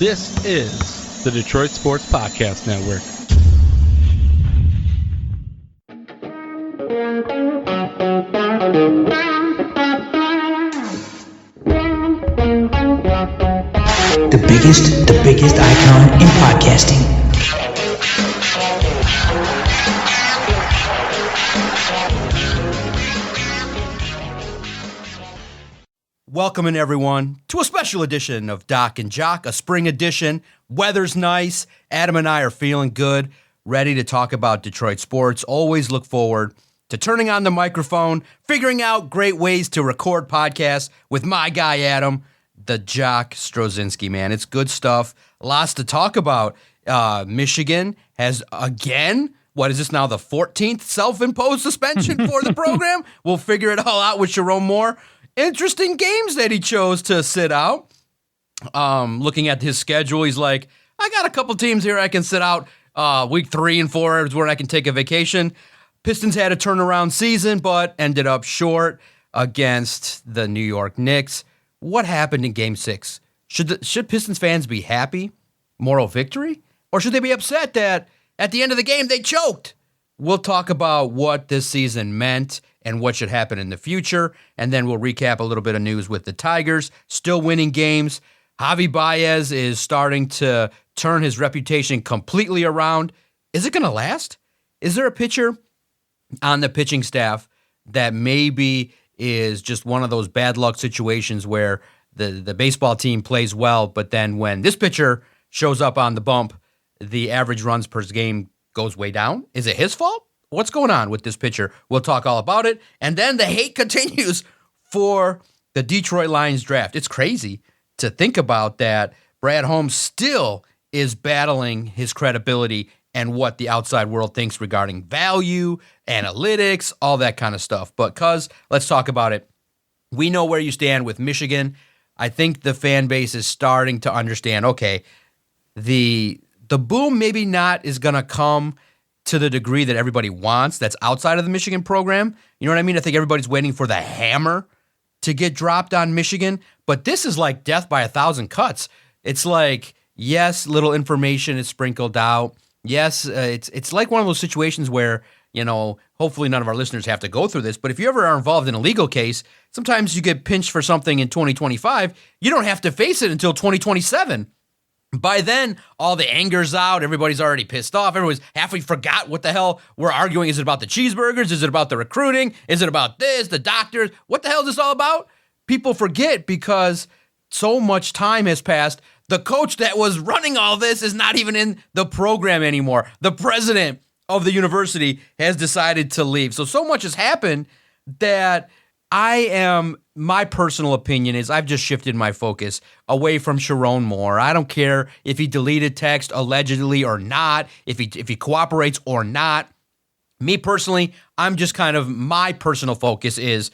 This is the Detroit Sports Podcast Network. The biggest icon in podcasting. Welcome in, everyone, to a special edition of DocNJock, a spring edition. Weather's nice. Adam and I are feeling good, ready to talk about Detroit sports. Always look forward to turning on the microphone, figuring out great ways to record podcasts with my guy, Adam, the Jock Strozinski, man. It's good stuff. Lots to talk about. Michigan has, again, what is this now, the 14th self-imposed suspension for the program? We'll figure it all out with Sherrone Moore. Interesting games that he chose to sit out. Looking at his schedule, he's like, I got a couple teams here I can sit out. Week 3 and 4 is where I can take a vacation. Pistons had a turnaround season, but ended up short against the New York Knicks. What happened in Game 6? Should Pistons fans be happy? Moral victory? Or should they be upset that at the end of the game they choked? We'll talk about what this season meant and what should happen in the future, and then we'll recap a little bit of news with the Tigers, still winning games. Javier Baez is starting to turn his reputation completely around. Is it going to last? Is there a pitcher on the pitching staff that maybe is just one of those bad luck situations where the baseball team plays well, but then when this pitcher shows up on the bump, the average runs per game goes way down? Is it his fault? What's going on with this pitcher? We'll talk all about it. And then the hate continues for the Detroit Lions draft. It's crazy to think about that. Brad Holmes still is battling his credibility and what the outside world thinks regarding value, analytics, all that kind of stuff. But cuz, let's talk about it. We know where you stand with Michigan. I think the fan base is starting to understand, okay, the boom maybe not is going to come to the degree that everybody wants that's outside of the Michigan program. You know what I mean? I think everybody's waiting for the hammer to get dropped on Michigan, but this is like death by 1,000 cuts. It's like, yes, little information is sprinkled out. Yes, it's like one of those situations where, you know, hopefully none of our listeners have to go through this, but if you ever are involved in a legal case, sometimes you get pinched for something in 2025. You don't have to face it until 2027. By then, all the anger's out. Everybody's already pissed off. Everyone's halfway forgot what the hell we're arguing. Is it about the cheeseburgers? Is it about the recruiting? Is it about this, the doctors? What the hell is this all about? People forget because so much time has passed. The coach that was running all this is not even in the program anymore. The president of the university has decided to leave. So much has happened that my personal opinion is I've just shifted my focus away from Sherrone Moore. I don't care if he deleted text allegedly or not, if he cooperates or not. Me personally, I'm just kind of, my personal focus is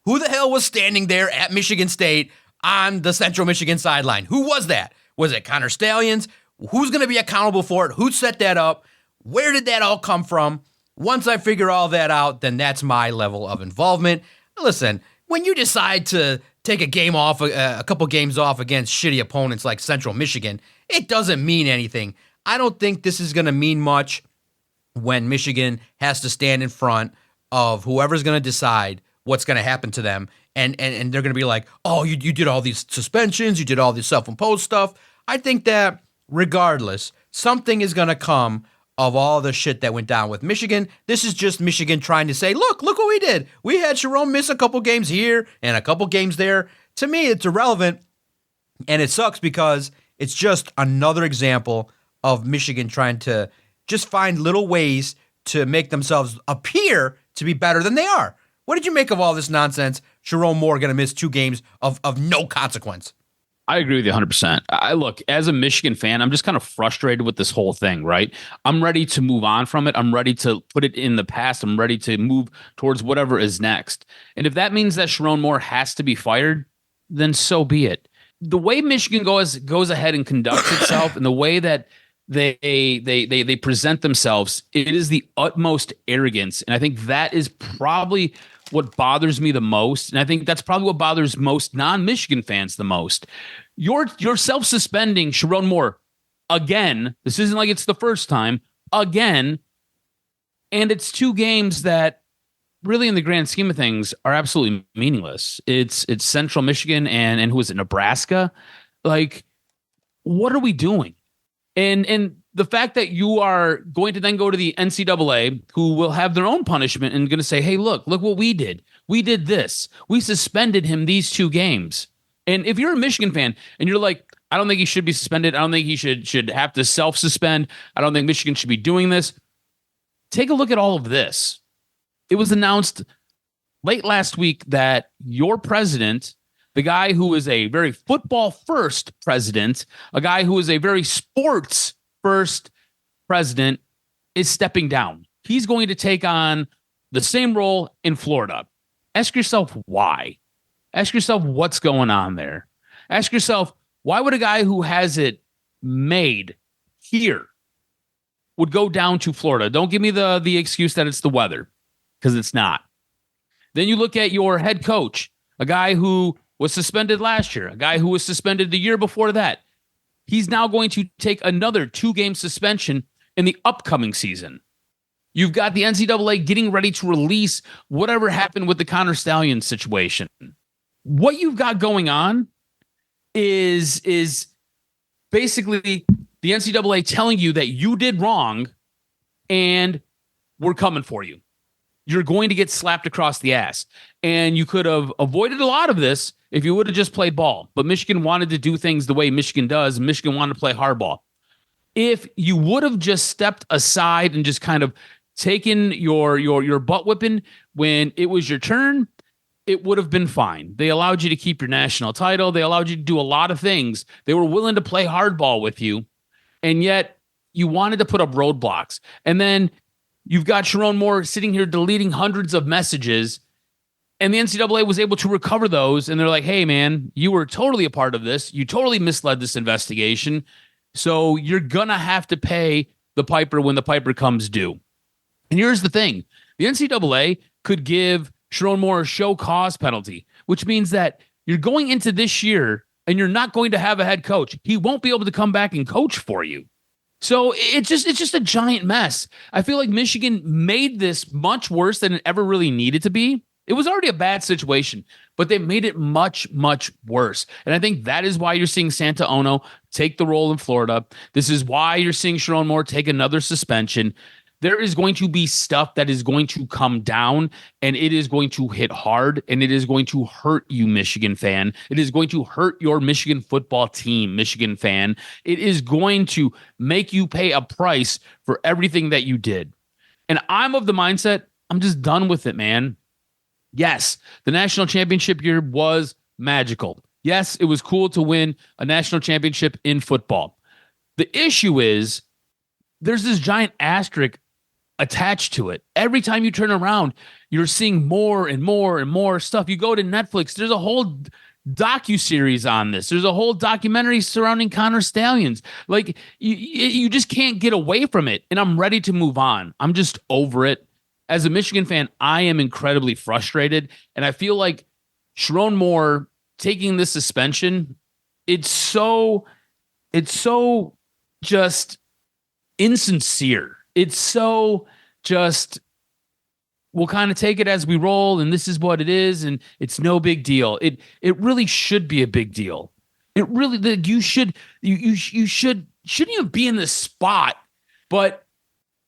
who the hell was standing there at Michigan State on the Central Michigan sideline? Who was that? Was it Connor Stallions? Who's going to be accountable for it? Who set that up? Where did that all come from? Once I figure all that out, then that's my level of involvement. Listen, when you decide to take a game off, a couple games off against shitty opponents like Central Michigan, it doesn't mean anything. I don't think this is going to mean much when Michigan has to stand in front of whoever's going to decide what's going to happen to them. And they're going to be like, oh, you did all these suspensions, you did all this self-imposed stuff. I think that regardless, something is going to come of all the shit that went down with Michigan. This is just Michigan trying to say, look what we did. We had Sherrone miss a couple games here and a couple games there. To me, it's irrelevant, and it sucks because it's just another example of Michigan trying to just find little ways to make themselves appear to be better than they are. What did you make of all this nonsense? Sherrone Moore going to miss 2 games of no consequence. I agree with you 100%. I look, as a Michigan fan, I'm just kind of frustrated with this whole thing, right? I'm ready to move on from it. I'm ready to put it in the past. I'm ready to move towards whatever is next. And if that means that Sherrone Moore has to be fired, then so be it. The way Michigan goes ahead and conducts itself and the way that they present themselves, it is the utmost arrogance. And I think that is probably what bothers me the most. And I think that's probably what bothers most non-Michigan fans the most. You're self-suspending Sherrone Moore again. This isn't like it's the first time. Again. And it's 2 games that really, in the grand scheme of things, are absolutely meaningless. It's Central Michigan and who is it, Nebraska? Like, what are we doing? And the fact that you are going to then go to the NCAA, who will have their own punishment and going to say, hey, look what we did. We did this. We suspended him these 2 games. And if you're a Michigan fan and you're like, I don't think he should be suspended. I don't think he should have to self-suspend. I don't think Michigan should be doing this. Take a look at all of this. It was announced late last week that your president, the guy who is a very football-first president, a guy who is a very sports-first president, is stepping down. He's going to take on the same role in Florida. Ask yourself why. Ask yourself what's going on there. Ask yourself, why would a guy who has it made here would go down to Florida? Don't give me the excuse that it's the weather, because it's not. Then you look at your head coach, a guy who was suspended last year, a guy who was suspended the year before that. He's now going to take another 2-game suspension in the upcoming season. You've got the NCAA getting ready to release whatever happened with the Connor Stallion situation. What you've got going on is basically the NCAA telling you that you did wrong and we're coming for you. You're going to get slapped across the ass. And you could have avoided a lot of this if you would have just played ball. But Michigan wanted to do things the way Michigan does. Michigan wanted to play hardball. If you would have just stepped aside and just kind of taken your butt whipping when it was your turn, it would have been fine. They allowed you to keep your national title. They allowed you to do a lot of things. They were willing to play hardball with you. And yet you wanted to put up roadblocks. And then you've got Sherrone Moore sitting here deleting hundreds of messages, and the NCAA was able to recover those. And they're like, hey, man, you were totally a part of this. You totally misled this investigation. So you're going to have to pay the piper when the piper comes due. And here's the thing. The NCAA could give Sherrone Moore a show cause penalty, which means that you're going into this year and you're not going to have a head coach. He won't be able to come back and coach for you. So it's just a giant mess. I feel like Michigan made this much worse than it ever really needed to be. It was already a bad situation, but they made it much, much worse. And I think that is why you're seeing Santa Ono take the role in Florida. This is why you're seeing Sherrone Moore take another suspension. There is going to be stuff that is going to come down, and it is going to hit hard, and it is going to hurt you, Michigan fan. It is going to hurt your Michigan football team, Michigan fan. It is going to make you pay a price for everything that you did. And I'm of the mindset, I'm just done with it, man. Yes, the national championship year was magical. Yes, it was cool to win a national championship in football. The issue is there's this giant asterisk attached to it. Every time you turn around, you're seeing more and more and more stuff. You go to Netflix, there's a whole docuseries on this. There's a whole documentary surrounding Connor Stallions. Like, you just can't get away from it. And I'm ready to move on. I'm just over it. As a Michigan fan, I am incredibly frustrated. And I feel like Sherrone Moore taking this suspension, it's so just insincere. It's so just, we'll kind of take it as we roll, and this is what it is, and it's no big deal. It really should be a big deal. It really, you shouldn't even be in this spot. But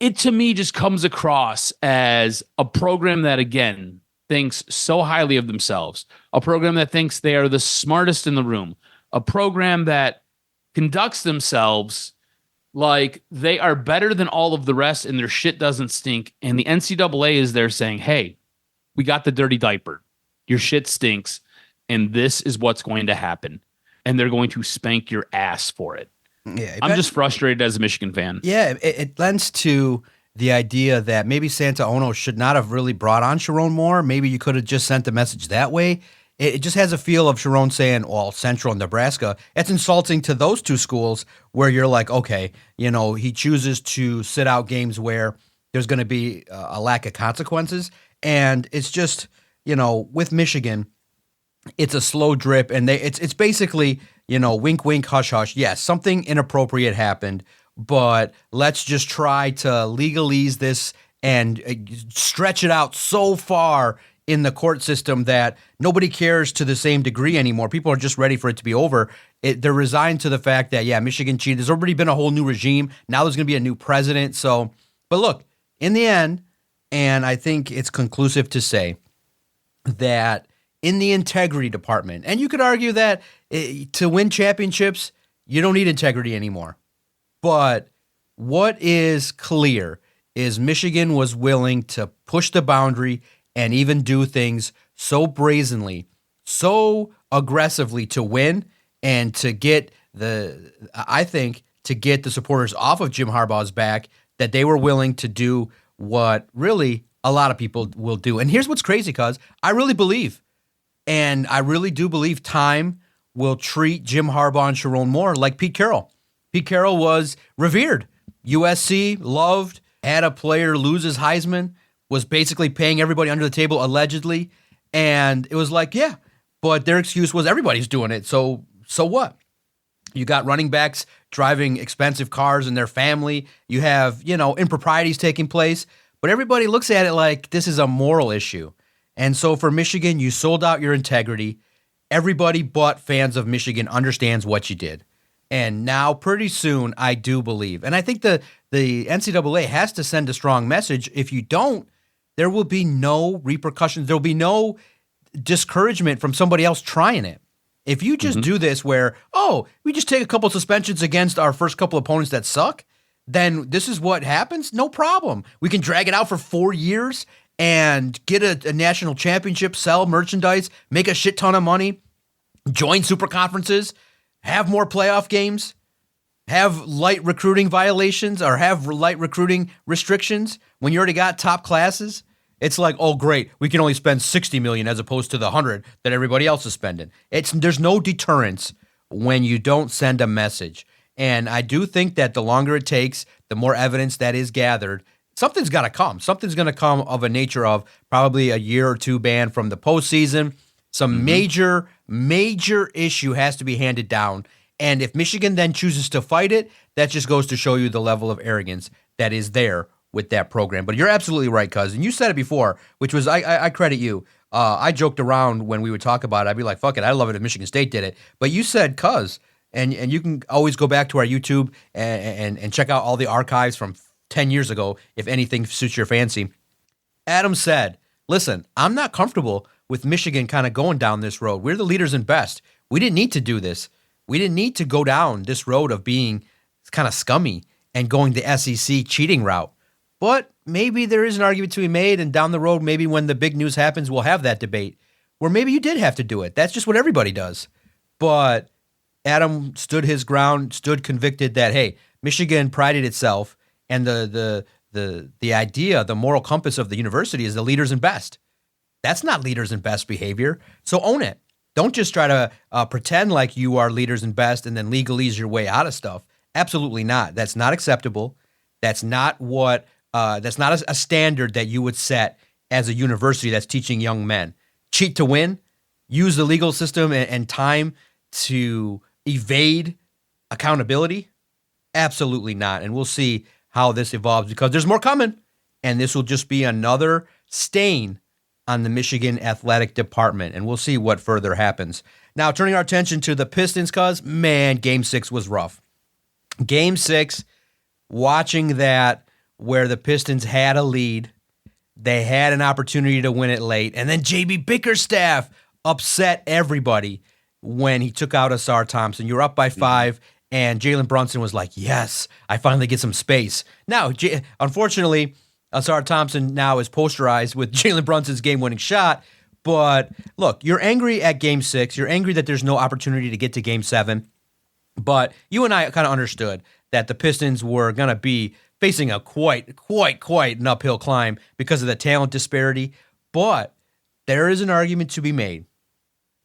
it to me just comes across as a program that, again, thinks so highly of themselves, a program that thinks they are the smartest in the room, a program that conducts themselves like they are better than all of the rest and their shit doesn't stink. And the NCAA is there saying, hey, we got the dirty diaper. Your shit stinks. And this is what's going to happen. And they're going to spank your ass for it. Yeah, I'm just frustrated as a Michigan fan. Yeah, it lends to the idea that maybe Santa Ono should not have really brought on Sherrone Moore. Maybe you could have just sent the message that way. It just has a feel of Sherrone saying, well, Central and Nebraska. It's insulting to those two schools where you're like, okay, he chooses to sit out games where there's going to be a lack of consequences. And it's just, with Michigan, it's a slow drip. And it's basically, wink, wink, hush, hush. Yes, something inappropriate happened, but let's just try to legalese this and stretch it out so far in the court system that nobody cares to the same degree anymore. People are just ready for it to be over. They're resigned to the fact that, yeah, Michigan cheated. There's already been a whole new regime. Now there's going to be a new president. So, but look, in the end, and I think it's conclusive to say that in the integrity department, and you could argue that to win championships, you don't need integrity anymore. But what is clear is Michigan was willing to push the boundary and even do things so brazenly, so aggressively to win and to get the supporters off of Jim Harbaugh's back, that they were willing to do what really a lot of people will do. And here's what's crazy, cuz I really believe, and I really do believe, time will treat Jim Harbaugh and Sherrone Moore like Pete Carroll. Pete Carroll was revered. USC, loved, had a player lose his Heisman, was basically paying everybody under the table, allegedly. And it was like, yeah, but their excuse was everybody's doing it. So what? You got running backs driving expensive cars in their family. You have, improprieties taking place. But everybody looks at it like this is a moral issue. And so for Michigan, you sold out your integrity. Everybody but fans of Michigan understands what you did. And now pretty soon, I do believe, and I think the NCAA has to send a strong message. If you don't, there will be no repercussions. There will be no discouragement from somebody else trying it. If you just do this where, we just take a couple suspensions against our first couple opponents that suck, then this is what happens? No problem. We can drag it out for 4 years and get a national championship, sell merchandise, make a shit ton of money, join super conferences, have more playoff games, have light recruiting violations or have light recruiting restrictions when you already got top classes. It's like, oh, great, we can only spend $60 million as opposed to the $100 that everybody else is spending. There's no deterrence when you don't send a message. And I do think that the longer it takes, the more evidence that is gathered, something's got to come. Something's going to come of a nature of probably a year or two ban from the postseason. Some major issue has to be handed down. And if Michigan then chooses to fight it, that just goes to show you the level of arrogance that is there with that program. But you're absolutely right, cuz. And you said it before, which was, I credit you. I joked around when we would talk about it. I'd be like, fuck it, I'd love it if Michigan State did it. But you said cuz. And you can always go back to our YouTube and check out all the archives from 10 years ago if anything suits your fancy. Adam said, listen, I'm not comfortable with Michigan kind of going down this road. We're the leaders and best. We didn't need to do this. We didn't need to go down this road of being kind of scummy and going the SEC cheating route. But maybe there is an argument to be made, and down the road, maybe when the big news happens, we'll have that debate where maybe you did have to do it. That's just what everybody does. But Adam stood his ground, stood convicted that, hey, Michigan prided itself, and the idea, the moral compass of the university is the leaders and best. That's not leaders and best behavior. So own it. Don't just try to pretend like you are leaders and best and then legalese your way out of stuff. Absolutely not. That's not acceptable. That's not what. That's not a standard that you would set as a university that's teaching young men. Cheat to win. Use the legal system and time to evade accountability. Absolutely not. And we'll see how this evolves because there's more coming. And this will just be another stain on the Michigan athletic department, and we'll see what further happens. Now, turning our attention to the Pistons, cuz, man, Game 6 was rough. Game 6, watching that where the Pistons had a lead, they had an opportunity to win it late, and then J.B. Bickerstaff upset everybody when he took out Asar Thompson. You're up by 5, and Jalen Brunson was like, yes, I finally get some space. Now, unfortunately, Asar Thompson now is posterized with Jalen Brunson's game-winning shot. But look, you're angry at Game 6. You're angry that there's no opportunity to get to Game 7. But you and I kind of understood that the Pistons were going to be facing a quite an uphill climb because of the talent disparity. But there is an argument to be made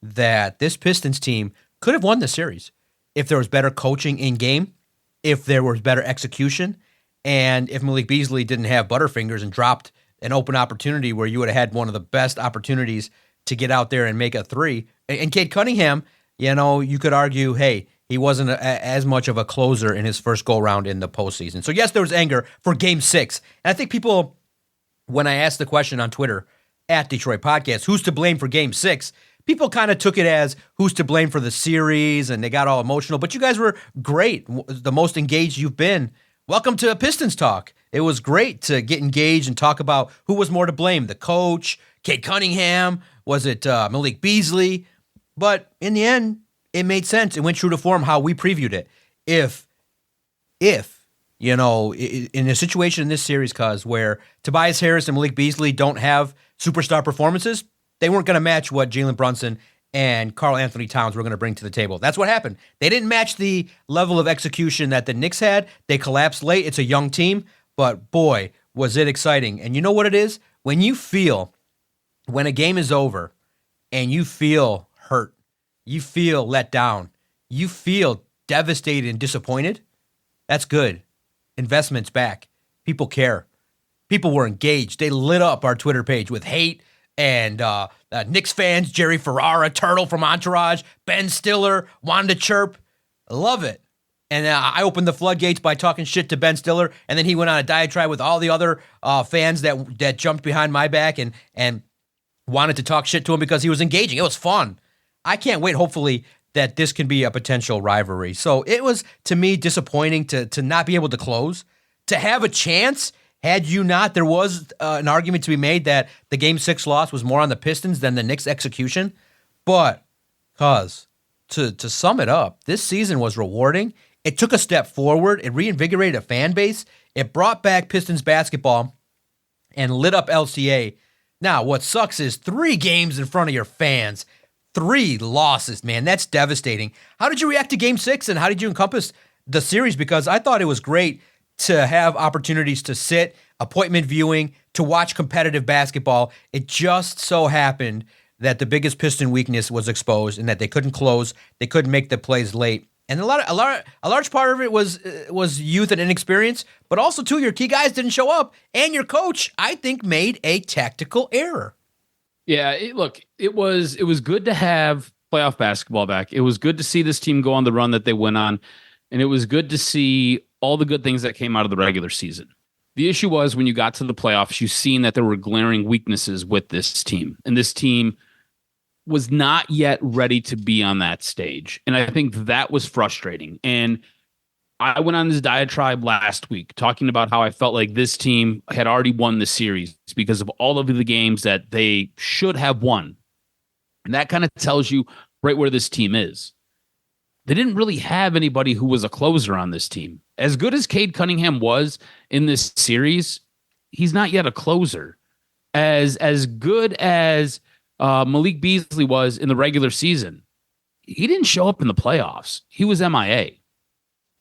that this Pistons team could have won the series if there was better coaching in game, if there was better execution, and if Malik Beasley didn't have Butterfingers and dropped an open opportunity where you would have had one of the best opportunities to get out there and make a three. And Cade Cunningham, you could argue, hey, he wasn't as much of a closer in his first go-round in the postseason. So, yes, there was anger for Game 6. And I think people, when I asked the question on Twitter, at Detroit Podcast, who's to blame for Game 6, people kind of took it as who's to blame for the series, and they got all emotional. But you guys were great, the most engaged you've been. Welcome to Pistons Talk. It was great to get engaged and talk about who was more to blame, the coach, Cade Cunningham, was it Malik Beasley? But in the end, it made sense. It went true to form how we previewed it. If in a situation in this series, where Tobias Harris and Malik Beasley don't have superstar performances, they weren't going to match what Jalen Brunson and Karl Anthony Towns were going to bring to the table. That's what happened. They didn't match the level of execution that the Knicks had. They collapsed late. It's a young team, but boy, was it exciting. And you know what it is? When a game is over and you feel hurt, you feel let down, you feel devastated and disappointed, that's good. Investment's back. People care. People were engaged. They lit up our Twitter page with hate and Knicks fans, Jerry Ferrara, Turtle from Entourage, Ben Stiller, wanted to chirp. I love it. And I opened the floodgates by talking shit to Ben Stiller, and then he went on a diatribe with all the other fans that jumped behind my back and wanted to talk shit to him because he was engaging. It was fun. I can't wait, hopefully, that this can be a potential rivalry. So it was, to me, disappointing to not be able to close. To have a chance, had you not, there was an argument to be made that the Game 6 loss was more on the Pistons than the Knicks' execution. But, to sum it up, this season was rewarding. It took a step forward. It reinvigorated a fan base. It brought back Pistons basketball and lit up LCA. Now, what sucks is 3 games in front of your fans. 3 losses, man. That's devastating. How did you react to Game 6, and how did you encompass the series? Because I thought it was great to have opportunities to sit, appointment viewing, to watch competitive basketball. It just so happened that the biggest Piston weakness was exposed and that they couldn't close. They couldn't make the plays late. And a large part of it was youth and inexperience, but also, too, your key guys didn't show up, and your coach, I think, made a tactical error. Yeah, it was good to have playoff basketball back. It was good to see this team go on the run that they went on, and it was good to see all the good things that came out of the regular season. The issue was when you got to the playoffs, you seen that there were glaring weaknesses with this team, and this team was not yet ready to be on that stage. And I think that was frustrating. And I went on this diatribe last week talking about how I felt like this team had already won the series because of all of the games that they should have won. And that kind of tells you right where this team is. They didn't really have anybody who was a closer on this team. As good as Cade Cunningham was in this series, he's not yet a closer. As good as Malik Beasley was in the regular season, he didn't show up in the playoffs. He was MIA.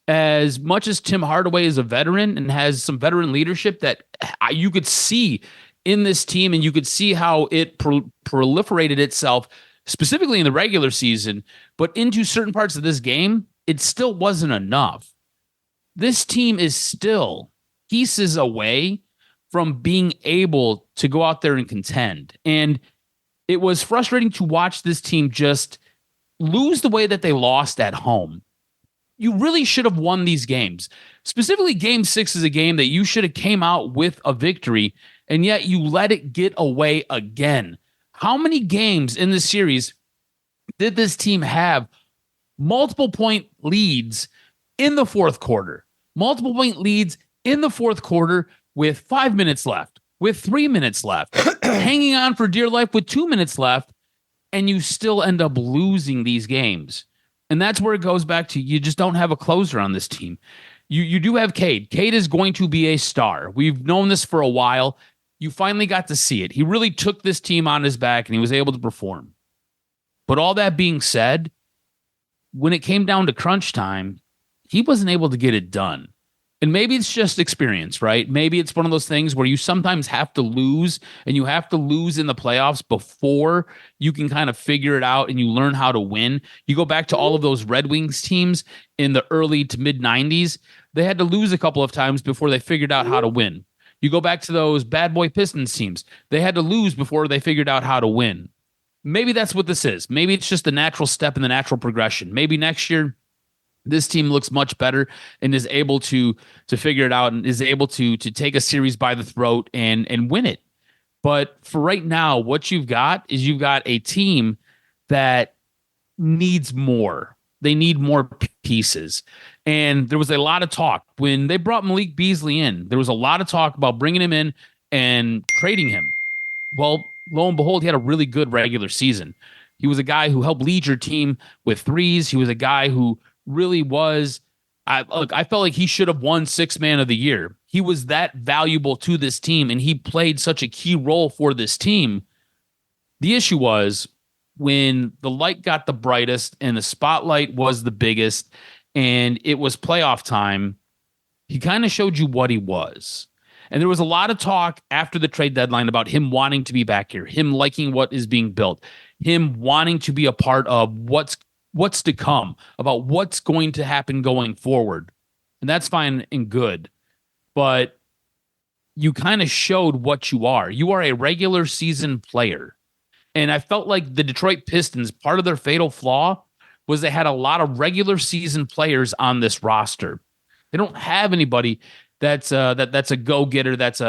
As much as Tim Hardaway is a veteran and has some veteran leadership that you could see in this team, and you could see how it proliferated itself, specifically in the regular season, but into certain parts of this game, it still wasn't enough. This team is still pieces away from being able to go out there and contend. And it was frustrating to watch this team just lose the way that they lost at home. You really should have won these games. Specifically, Game 6 is a game that you should have came out with a victory, and yet you let it get away again. How many games in this series did this team have multiple point leads in the fourth quarter? Multiple point leads in the fourth quarter with 5 minutes left, with 3 minutes left, hanging on for dear life with 2 minutes left, and you still end up losing these games. And that's where it goes back to, you just don't have a closer on this team. You do have Cade. Cade is going to be a star. We've known this for a while. You finally got to see it. He really took this team on his back, and he was able to perform. But all that being said, when it came down to crunch time, he wasn't able to get it done. And maybe it's just experience, right? Maybe it's one of those things where you sometimes have to lose, and you have to lose in the playoffs before you can kind of figure it out and you learn how to win. You go back to all of those Red Wings teams in the early to mid 90s. They had to lose a couple of times before they figured out how to win. You go back to those bad boy Pistons teams. They had to lose before they figured out how to win. maybe that's what this is. Maybe it's just the natural step in the natural progression. Maybe next year this team looks much better and is able to figure it out and is able to take a series by the throat and win it. But for right now, what you've got is you've got a team that needs more. They need more pieces. And there was a lot of talk when they brought Malik Beasley in. There was a lot of talk about bringing him in and trading him. Well, lo and behold, he had a really good regular season. He was a guy who helped lead your team with threes. He was a guy who really was, I felt like he should have won Sixth Man of the Year. He was that valuable to this team, and he played such a key role for this team. The issue was when the light got the brightest and the spotlight was the biggest and it was playoff time, he kind of showed you what he was. And there was a lot of talk after the trade deadline about him wanting to be back here, him liking what is being built, him wanting to be a part of what's to come, about what's going to happen going forward. And that's fine and good. But you kind of showed what you are. You are a regular season player. And I felt like the Detroit Pistons, part of their fatal flaw was they had a lot of regular season players on this roster. They don't have anybody that's a go-getter, that's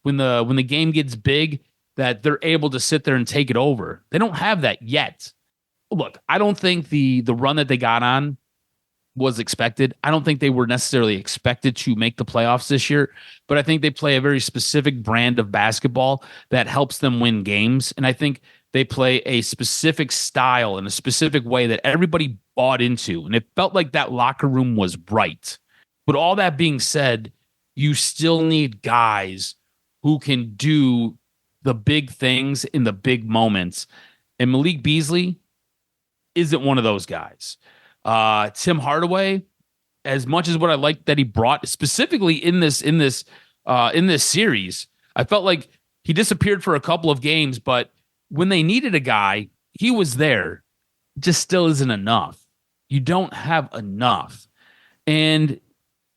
when the game gets big, that they're able to sit there and take it over. They don't have that yet. Look, I don't think the run that they got on was expected. I don't think they were necessarily expected to make the playoffs this year, but I think they play a very specific brand of basketball that helps them win games. And I think they play a specific style in a specific way that everybody bought into. And it felt like that locker room was right. But all that being said, you still need guys who can do the big things in the big moments. And Malik Beasley isn't one of those guys. Tim Hardaway, as much as what I like that he brought specifically in this series, I felt like he disappeared for a couple of games, but when they needed a guy, he was there. It just still isn't enough. You don't have enough. And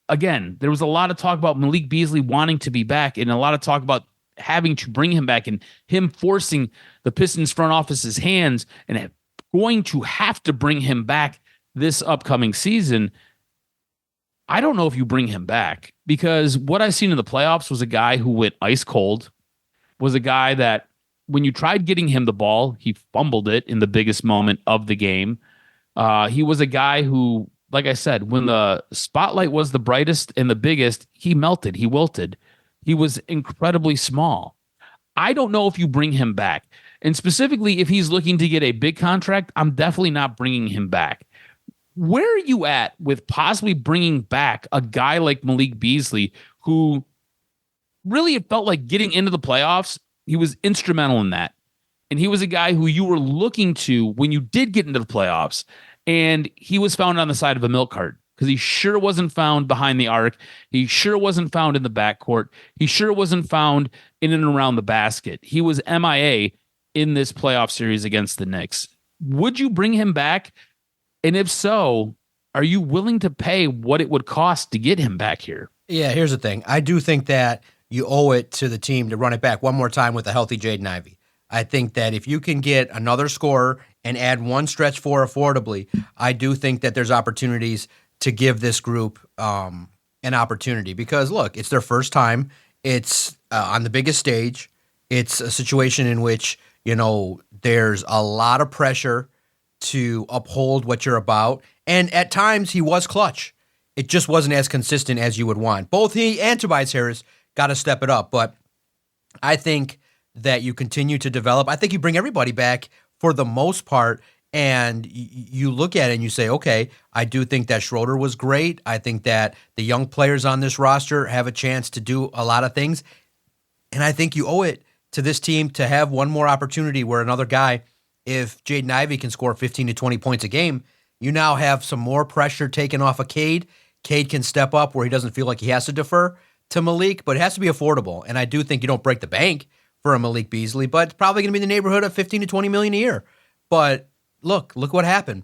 again, there was a lot of talk about Malik Beasley wanting to be back and a lot of talk about having to bring him back and him forcing the Pistons front office's hands and going to have to bring him back this upcoming season. I don't know if you bring him back because what I've seen in the playoffs was a guy who went ice cold, was a guy that when you tried getting him the ball, he fumbled it in the biggest moment of the game. He was a guy who, like I said, when the spotlight was the brightest and the biggest, he melted, he wilted. He was incredibly small. I don't know if you bring him back. And specifically, if he's looking to get a big contract, I'm definitely not bringing him back. Where are you at with possibly bringing back a guy like Malik Beasley, who really it felt like getting into the playoffs, he was instrumental in that. And he was a guy who you were looking to when you did get into the playoffs. And he was found on the side of a milk cart because he sure wasn't found behind the arc. He sure wasn't found in the backcourt. He sure wasn't found in and around the basket. He was MIA in this playoff series against the Knicks. Would you bring him back? And if so, are you willing to pay what it would cost to get him back here? Yeah, here's the thing. I do think that you owe it to the team to run it back one more time with a healthy Jaden Ivey. I think that if you can get another scorer and add one stretch four affordably, I do think that there's opportunities to give this group an opportunity. Because, look, it's their first time. It's on the biggest stage. It's a situation in which, there's a lot of pressure to uphold what you're about. And at times, he was clutch. It just wasn't as consistent as you would want. Both he and Tobias Harris got to step it up. But I think that you continue to develop. I think you bring everybody back for the most part, and you look at it and you say, okay, I do think that Schroeder was great. I think that the young players on this roster have a chance to do a lot of things. And I think you owe it to this team to have one more opportunity where another guy, if Jaden Ivey can score 15 to 20 points a game, you now have some more pressure taken off of Cade. Cade can step up where he doesn't feel like he has to defer to Malik, but it has to be affordable. And I do think you don't break the bank for a Malik Beasley, but it's probably going to be in the neighborhood of 15 to 20 million a year. But look what happened.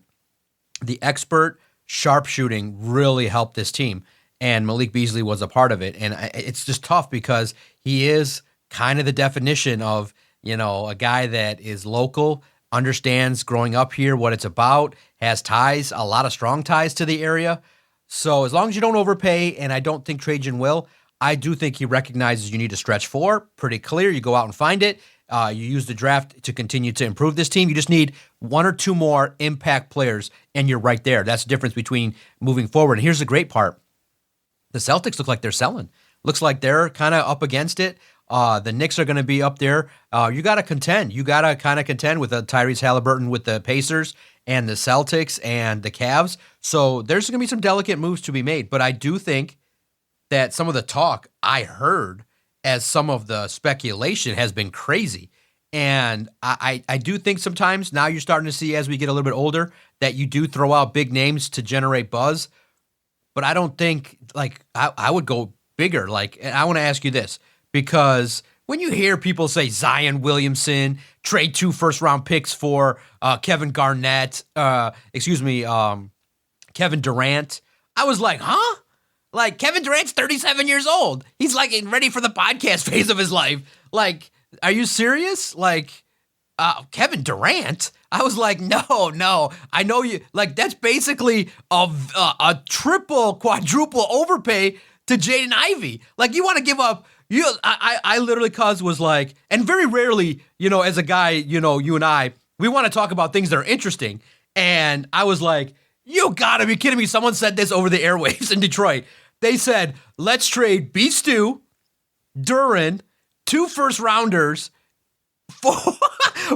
The expert sharpshooting really helped this team, and Malik Beasley was a part of it. And it's just tough because he is kind of the definition of a guy that is local, understands growing up here what it's about, has ties, a lot of strong ties to the area. So as long as you don't overpay, and I don't think Trajan will, I do think he recognizes you need to stretch four. Pretty clear. You go out and find it. You use the draft to continue to improve this team. You just need one or two more impact players, and you're right there. That's the difference between moving forward. And here's the great part. The Celtics look like they're selling. Looks like they're kind of up against it. The Knicks are going to be up there. You got to contend. You got to kind of contend with Tyrese Halliburton with the Pacers and the Celtics and the Cavs. So there's going to be some delicate moves to be made. But I do think that some of the talk I heard as some of the speculation has been crazy. And I do think sometimes now you're starting to see as we get a little bit older that you do throw out big names to generate buzz. But I don't think, I would go bigger. And I want to ask you this, because when you hear people say Zion Williamson, trade 2 first-round picks for Kevin Durant, I was like, huh? Kevin Durant's 37 years old. He's ready for the podcast phase of his life. Are you serious? Kevin Durant? I was like, no. I know you. That's basically a triple, quadruple overpay to Jaden Ivey. You want to give up. I literally was like, and very rarely, as a guy, you and I, we want to talk about things that are interesting. And I was like, you gotta be kidding me. Someone said this over the airwaves in Detroit. They said, let's trade B. Stu, Duran, 2 first-rounders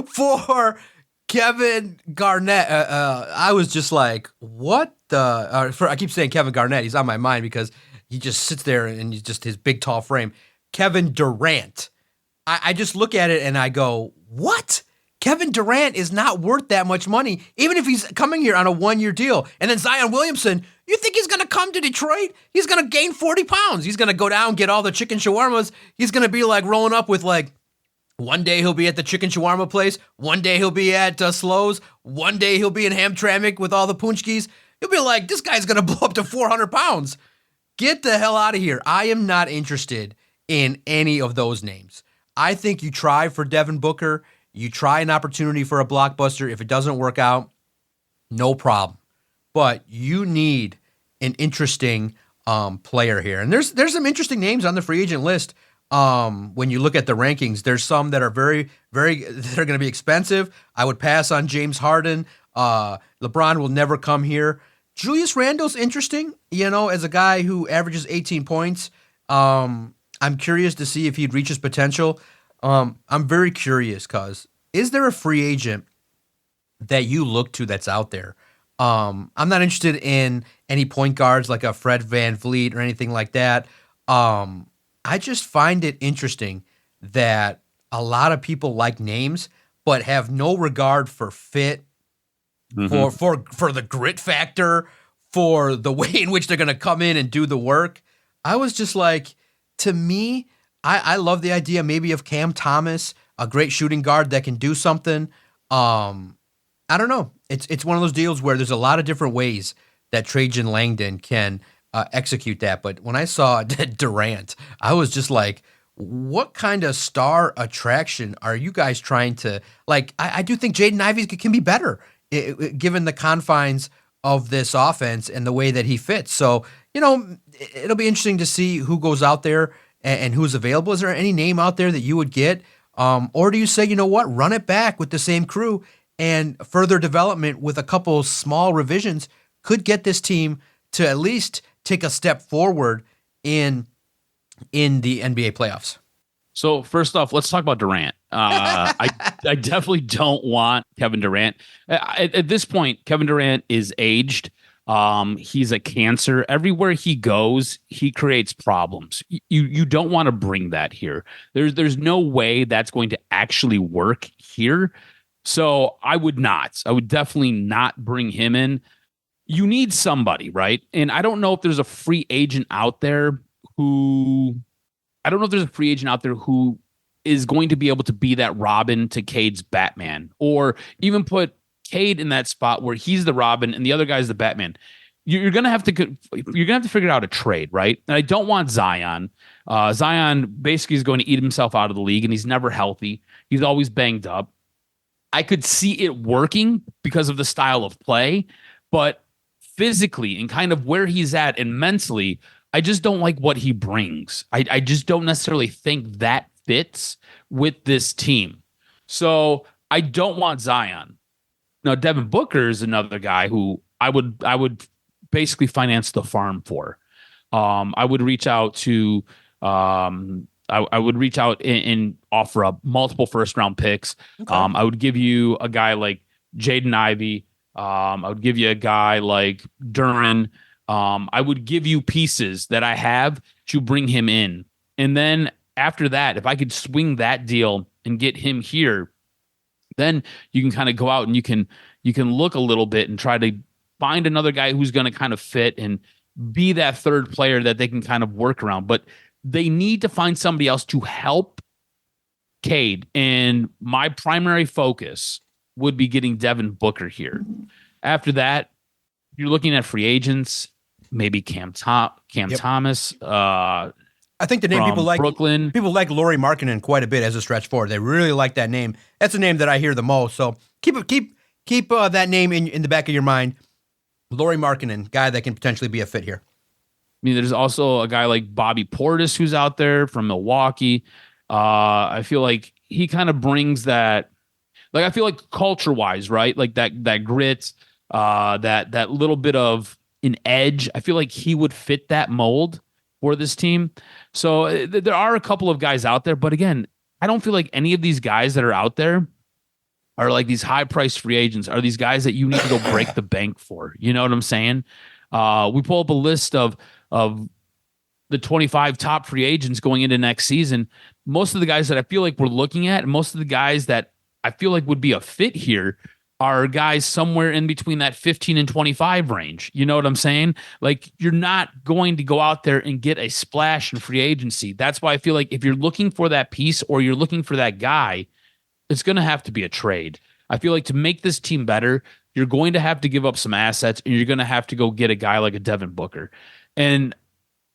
for Kevin Garnett. I was just like, what the? I keep saying Kevin Garnett. He's on my mind because he just sits there and he's just his big, tall frame. Kevin Durant. I just look at it and I go, what? Kevin Durant is not worth that much money, even if he's coming here on a 1-year deal. And then Zion Williamson, you think he's going to come to Detroit? He's going to gain 40 pounds. He's going to go down, get all the chicken shawarmas. He's going to be rolling up with one day he'll be at the chicken shawarma place. One day he'll be at Slows. One day he'll be in Hamtramck with all the punchkis. He'll be like, this guy's going to blow up to 400 pounds. Get the hell out of here. I am not interested in any of those names. I think you try for Devin Booker. You try an opportunity for a blockbuster. If it doesn't work out, no problem. But you need an interesting player here. And there's some interesting names on the free agent list. When you look at the rankings, there's some that are very, very, that are going to be expensive. I would pass on James Harden. LeBron will never come here. Julius Randle's interesting, as a guy who averages 18 points. I'm curious to see if he'd reach his potential. I'm very curious because is there a free agent that you look to that's out there? I'm not interested in any point guards like a Fred VanVleet or anything like that. I just find it interesting that a lot of people like names but have no regard for fit, for the grit factor, for the way in which they're going to come in and do the work. I was just like, to me, I love the idea maybe of Cam Thomas, a great shooting guard that can do something. I don't know. It's one of those deals where there's a lot of different ways that Trajan Langdon can execute that. But when I saw Durant, I was just like, what kind of star attraction are you guys trying to I do think Jaden Ivey can be better given the confines of this offense and the way that he fits. So, it'll be interesting to see who goes out there and who's available. Is there any name out there that you would get? Or do you say, you know what, run it back with the same crew and further development with a couple small revisions could get this team to at least take a step forward in the NBA playoffs? So first off, let's talk about Durant. I definitely don't want Kevin Durant. At this point, Kevin Durant is aged. He's a cancer. Everywhere he goes, he creates problems. You don't want to bring that here. There's no way that's going to actually work here. So I would definitely not bring him in. You need somebody, right? And I don't know if there's a free agent out there who is going to be able to be that Robin to Cade's Batman, or even put Cade in that spot where he's the Robin and the other guy's the Batman. You're gonna have to figure out a trade, right? And I don't want Zion. Zion basically is going to eat himself out of the league, and he's never healthy. He's always banged up. I could see it working because of the style of play, but physically and kind of where he's at and mentally, I just don't like what he brings. I just don't necessarily think that fits with this team. So I don't want Zion. Now, Devin Booker is another guy who I would basically finance the farm for. I would reach out to I would reach out and offer up multiple first round picks. Okay. I would give you a guy like Jaden Ivey. I would give you a guy like Duran. I would give you pieces that I have to bring him in. And then after that, if I could swing that deal and get him here, then you can kind of go out and you can look a little bit and try to find another guy who's going to kind of fit and be that third player that they can kind of work around. But they need to find somebody else to help Cade. And my primary focus would be getting Devin Booker here. After that, you're looking at free agents, maybe Cam Thomas. I think the name people like Brooklyn. People like Lauri Markkanen quite a bit as a stretch forward. They really like that name. That's the name that I hear the most. So keep that name in the back of your mind. Lauri Markkanen, guy that can potentially be a fit here. I mean, there's also a guy like Bobby Portis who's out there from Milwaukee. I feel like he kind of brings that. Like I feel like culture-wise, right? Like that grit, that little bit of an edge. I feel like he would fit that mold for this team. So there are a couple of guys out there, but again, I don't feel like any of these guys that are out there are like these high-priced free agents, are these guys that you need to go break the bank for. You know what I'm saying? We pull up a list of the 25 top free agents going into next season. Most of the guys that I feel like we're looking at, and most of the guys that I feel like would be a fit here are guys somewhere in between that 15 and 25 range. You know what I'm saying? Like, you're not going to go out there and get a splash in free agency. That's why I feel like if you're looking for that piece or you're looking for that guy, it's going to have to be a trade. I feel like to make this team better, you're going to have to give up some assets, and you're going to have to go get a guy like a Devin Booker. And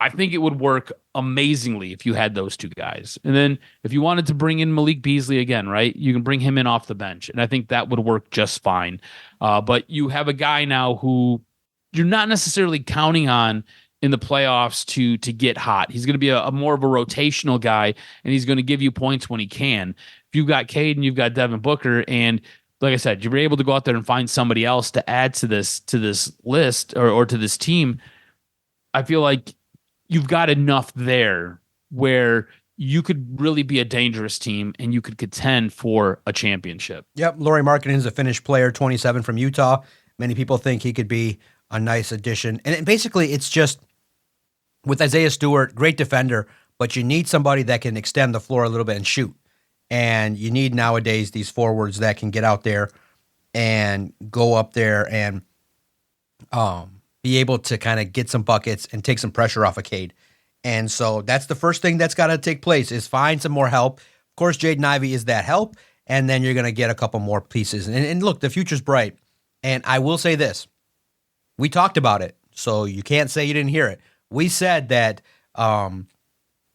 I think it would work amazingly if you had those two guys. And then if you wanted to bring in Malik Beasley again, right, you can bring him in off the bench. And I think that would work just fine. But you have a guy now who you're not necessarily counting on in the playoffs to get hot. He's going to be a more of a rotational guy, and he's going to give you points when he can. If you've got Cade and you've got Devin Booker, and like I said, you're able to go out there and find somebody else to add to this list or to this team, I feel like you've got enough there where you could really be a dangerous team and you could contend for a championship. Yep, Lauri Markkanen is a finished player, 27 from Utah. Many people think he could be a nice addition. And basically, it's just with Isaiah Stewart, great defender, but you need somebody that can extend the floor a little bit and shoot. And you need nowadays these forwards that can get out there and go up there and be able to kind of get some buckets and take some pressure off of Cade. And so that's the first thing that's got to take place is find some more help. Of course, Jaden Ivey is that help, and then you're going to get a couple more pieces. And look, the future's bright. And I will say this. We talked about it, so you can't say you didn't hear it. We said that,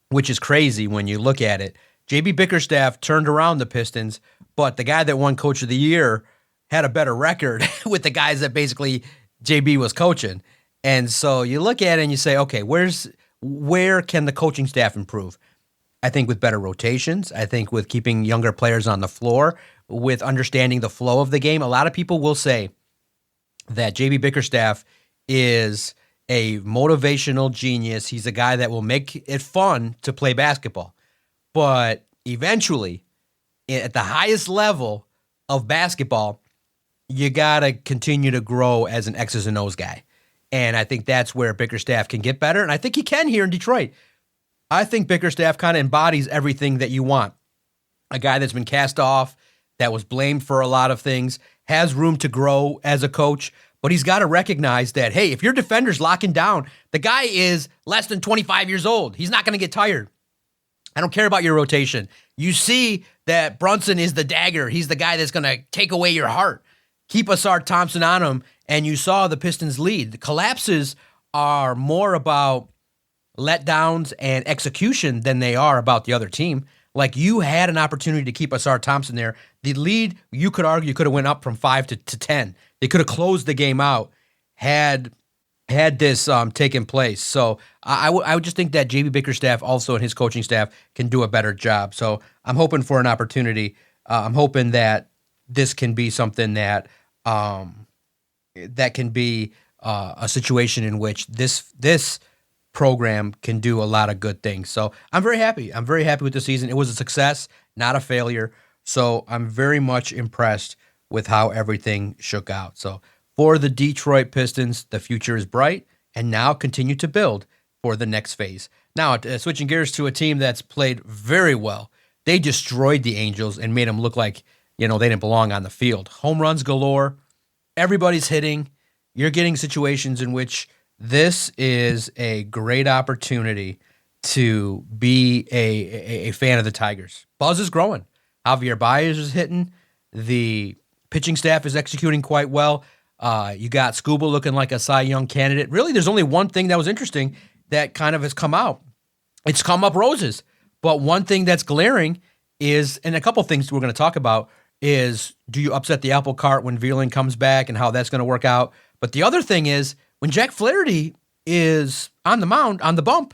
which is crazy when you look at it, J.B. Bickerstaff turned around the Pistons, but the guy that won Coach of the Year had a better record with the guys that basically JB was coaching. And so you look at it and you say, okay, where can the coaching staff improve? I think with better rotations. I think with keeping younger players on the floor, with understanding the flow of the game. A lot of people will say that JB Bickerstaff is a motivational genius. He's a guy that will make it fun to play basketball. But eventually, at the highest level of basketball, you got to continue to grow as an X's and O's guy. And I think that's where Bickerstaff can get better. And I think he can here in Detroit. I think Bickerstaff kind of embodies everything that you want. A guy that's been cast off, that was blamed for a lot of things, has room to grow as a coach, but he's got to recognize that, hey, if your defender's locking down, the guy is less than 25 years old. He's not going to get tired. I don't care about your rotation. You see that Brunson is the dagger. He's the guy that's going to take away your heart. Keep Asar Thompson on him, and you saw the Pistons lead. The collapses are more about letdowns and execution than they are about the other team. Like, you had an opportunity to keep Asar Thompson there. The lead, you could argue, could have went up from 5 to 10. They could have closed the game out had this taken place. So I would just think that JB Bickerstaff also and his coaching staff can do a better job. So I'm hoping for an opportunity. I'm hoping that this can be something that can be a situation in which this program can do a lot of good things. So I'm very happy. I'm very happy with the season. It was a success, not a failure. So I'm very much impressed with how everything shook out. So for the Detroit Pistons, the future is bright, and now continue to build for the next phase. Now, switching gears to a team that's played very well. They destroyed the Angels and made them look like, they didn't belong on the field. Home runs galore. Everybody's hitting. You're getting situations in which this is a great opportunity to be a fan of the Tigers. Buzz is growing. Javier Baez is hitting. The pitching staff is executing quite well. You got Scuba looking like a Cy Young candidate. Really, there's only one thing that was interesting that kind of has come out. It's come up roses. But one thing that's glaring is, and a couple things we're going to talk about, is do you upset the apple cart when Veerling comes back and how that's going to work out? But the other thing is, when Jack Flaherty is on the mound, on the bump,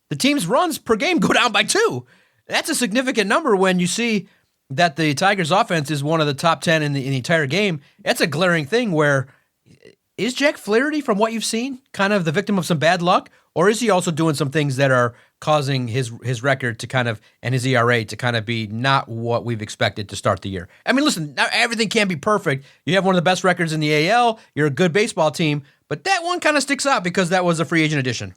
the team's runs per game go down by 2. That's a significant number when you see that the Tigers' offense is one of the top 10 in the entire game. That's a glaring thing where, is Jack Flaherty, from what you've seen, kind of the victim of some bad luck? Or is he also doing some things that are causing his record to kind of, and his ERA to kind of be not what we've expected to start the year? I mean, listen, not everything can be perfect. You have one of the best records in the AL. You're a good baseball team. But that one kind of sticks out because that was a free agent addition.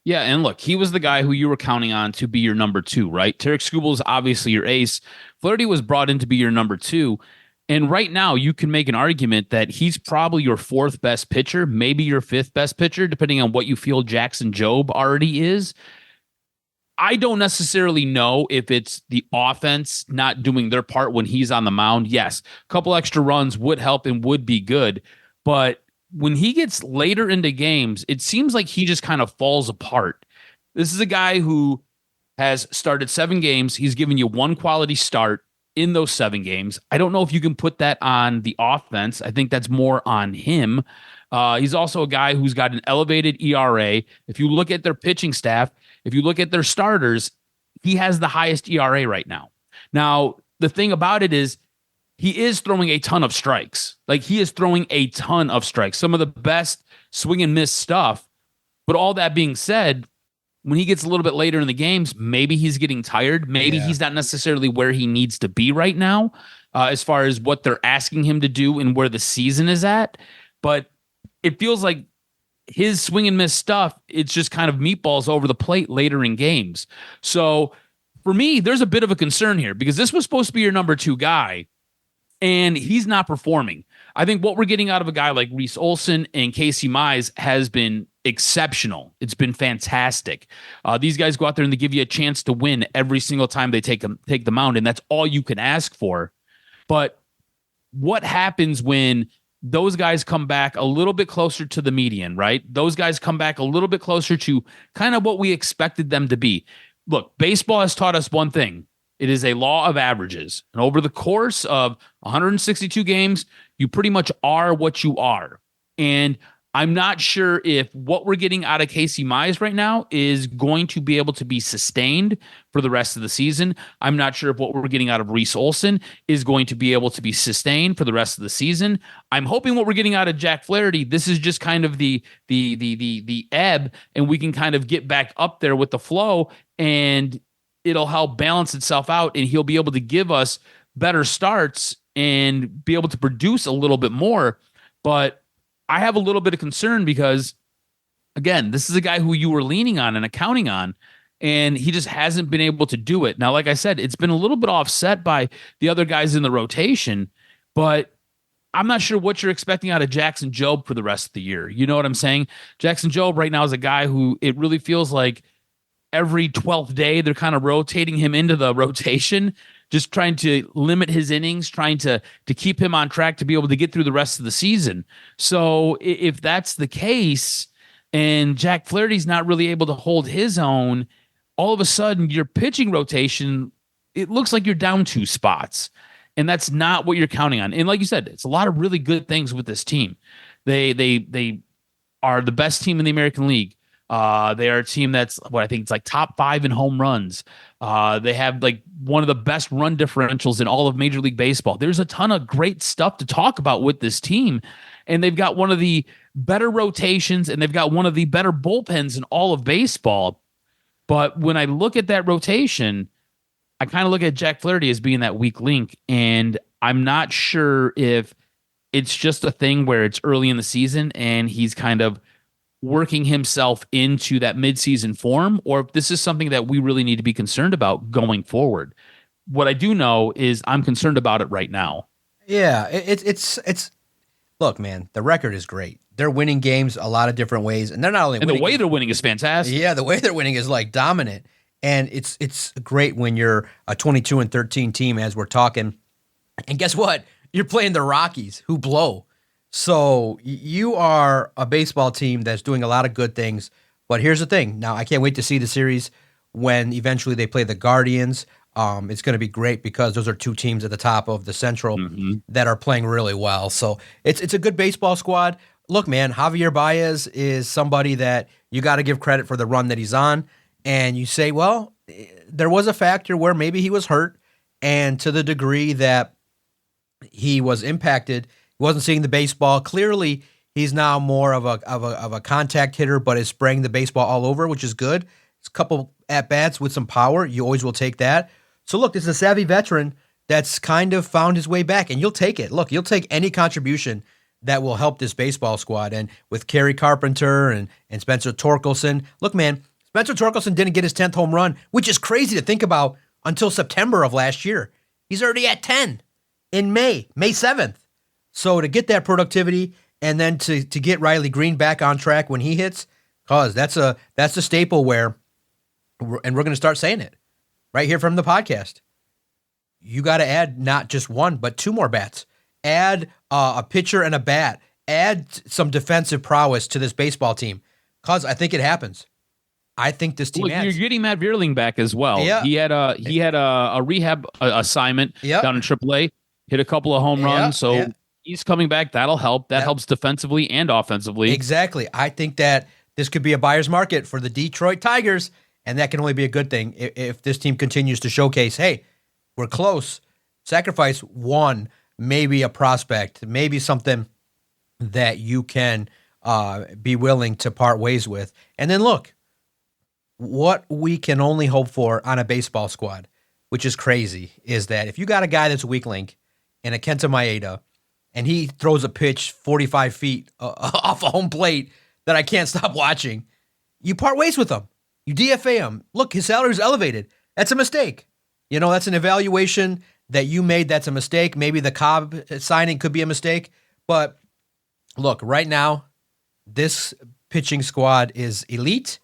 Yeah, and look, he was the guy who you were counting on to be your number 2, right? Tarek Skubal is obviously your ace. Flaherty was brought in to be your number 2. And right now, you can make an argument that he's probably your 4th best pitcher, maybe your 5th best pitcher, depending on what you feel Jackson Jobe already is. I don't necessarily know if it's the offense not doing their part when he's on the mound. Yes, a couple extra runs would help and would be good. But when he gets later into games, it seems like he just kind of falls apart. This is a guy who has started 7 games. He's given you 1 quality start in those 7 games. I don't know if you can put that on the offense. I think that's more on him. He's also a guy who's got an elevated ERA. If you look at their pitching staff, if you look at their starters, he has the highest ERA right now. Now, the thing about it is he is throwing a ton of strikes. Like, he is throwing a ton of strikes, some of the best swing and miss stuff. But all that being said, when he gets a little bit later in the games, maybe he's getting tired. Maybe he's not necessarily where he needs to be right now, as far as what they're asking him to do and where the season is at. But it feels like his swing and miss stuff, it's just kind of meatballs over the plate later in games. So for me, there's a bit of a concern here because this was supposed to be your number 2 guy, and he's not performing. I think what we're getting out of a guy like Reese Olson and Casey Mize has been exceptional. It's been fantastic. These guys go out there and they give you a chance to win every single time they take the mound, and that's all you can ask for. But what happens when those guys come back a little bit closer to the median, right? Those guys come back a little bit closer to kind of what we expected them to be. Look, baseball has taught us one thing. It is a law of averages. And over the course of 162 games, you pretty much are what you are. And I'm not sure if what we're getting out of Casey Mize right now is going to be able to be sustained for the rest of the season. I'm not sure if what we're getting out of Reese Olson is going to be able to be sustained for the rest of the season. I'm hoping what we're getting out of Jack Flaherty, this is just kind of the ebb, and we can kind of get back up there with the flow, and it'll help balance itself out, and he'll be able to give us better starts and be able to produce a little bit more. But I have a little bit of concern because, again, this is a guy who you were leaning on and accounting on, and he just hasn't been able to do it. Now, like I said, it's been a little bit offset by the other guys in the rotation, but I'm not sure what you're expecting out of Jackson Jobe for the rest of the year. You know what I'm saying? Jackson Jobe right now is a guy who it really feels like every 12th day they're kind of rotating him into the rotation, just trying to limit his innings, trying to keep him on track to be able to get through the rest of the season. So if that's the case, and Jack Flaherty's not really able to hold his own, all of a sudden your pitching rotation, it looks like you're down 2 spots. And that's not what you're counting on. And like you said, it's a lot of really good things with this team. They are the best team in the American League. They are a team that's what I think it's like top 5 in home runs. They have like one of the best run differentials in all of Major League Baseball. There's a ton of great stuff to talk about with this team. And they've got one of the better rotations, and they've got one of the better bullpens in all of baseball. But when I look at that rotation, I kind of look at Jack Flaherty as being that weak link, and I'm not sure if it's just a thing where it's early in the season and he's kind of working himself into that midseason form, or if this is something that we really need to be concerned about going forward. What I do know is I'm concerned about it right now. Yeah, it's look, man, the record is great. They're winning games a lot of different ways, and they're not only and winning, the way they're winning is fantastic. Yeah, the way they're winning is like dominant. And it's great when you're a 22-13 team, as we're talking. And guess what? You're playing the Rockies, who blow. So you are a baseball team that's doing a lot of good things. But here's the thing. Now, I can't wait to see the series when eventually they play the Guardians. It's going to be great because those are 2 teams at the top of the Central that are playing really well. So it's a good baseball squad. Look, man, Javier Baez is somebody that you got to give credit for the run that he's on. And you say, well, there was a factor where maybe he was hurt, and to the degree that he was impacted, he wasn't seeing the baseball. Clearly, he's now more of a contact hitter, but is spraying the baseball all over, which is good. It's a couple at-bats with some power. You always will take that. So, look, this is a savvy veteran that's kind of found his way back, and you'll take it. Look, you'll take any contribution that will help this baseball squad. And with Kerry Carpenter and Spencer Torkelson, look, man, Spencer Torkelson didn't get his 10th home run, which is crazy to think about, until September of last year. He's already at 10 in May 7th. So to get that productivity and then to get Riley Green back on track when he hits, cause that's a staple where, and we're going to start saying it right here from the podcast. You got to add not just 1, but 2 more bats. Add a pitcher and a bat. Add some defensive prowess to this baseball team, cause I think it happens. I think this team. Look, you're getting Matt Vierling back as well. Yeah. He had a rehab assignment down in AAA. Hit a couple of home runs, so he's coming back. That'll help. That helps defensively and offensively. Exactly. I think that this could be a buyer's market for the Detroit Tigers, and that can only be a good thing if this team continues to showcase, hey, we're close. Sacrifice 1, maybe a prospect, maybe something that you can be willing to part ways with. And then look, what we can only hope for on a baseball squad, which is crazy, is that if you got a guy that's a weak link and a Kenta Maeda, and he throws a pitch 45 feet off a home plate that I can't stop watching, you part ways with him. You DFA him. Look, his salary's elevated. That's a mistake. You know, that's an evaluation that you made. That's a mistake. Maybe the Cobb signing could be a mistake. But look, right now, this pitching squad is elite.